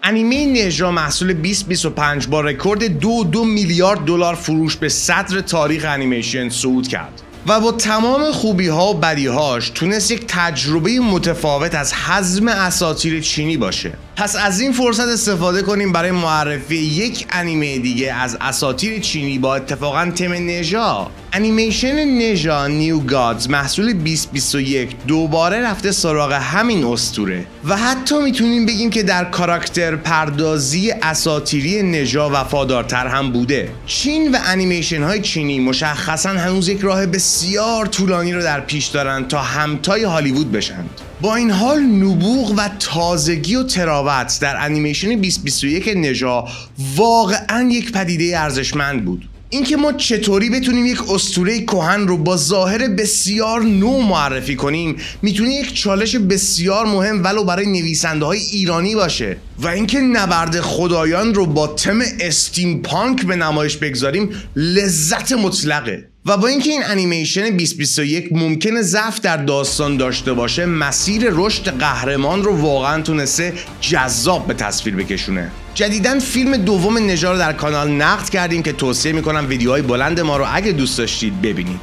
انیمه نژا محصول 2025 با رکورد 2.2 میلیارد دلار فروش به صدر تاریخ انیمیشن صعود کرد و با تمام خوبی ها و بدی هاش تونست یک تجربه متفاوت از هضم اساطیر چینی باشه. پس از این فرصت استفاده کنیم برای معرفی یک انیمه دیگه از اساطیر چینی با اتفاقا تم نژا. انیمیشن نژا نیو گادز محصول 2021 دوباره رفته سراغ همین اسطوره و حتی میتونیم بگیم که در کاراکتر پردازی اساطیری نژا وفادارتر هم بوده. چین و انیمیشن های چینی مشخصا هنوز یک راه بسیار طولانی رو در پیش دارن تا همتای هالیوود بشند. با این حال نبوغ و تازگی و تراوت در انیمیشن 2021 نژا واقعا یک پدیده ارزشمند بود. اینکه ما چطوری بتونیم یک اسطوره کهن رو با ظاهر بسیار نو معرفی کنیم میتونه یک چالش بسیار مهم ولو برای نویسنده های ایرانی باشه و اینکه نبرد خدایان رو با تم استیم پانک به نمایش بگذاریم لذت مطلقه. و با اینکه این انیمیشن 2021 ممکنه ضعف در داستان داشته باشه، مسیر رشد قهرمان رو واقعا تونسته جذاب به تصویر بکشونه. جدیداً فیلم دوم نژا رو در کانال نقد کردیم که توصیه میکنم ویدیوهای بلند ما رو اگه دوست داشتید ببینید.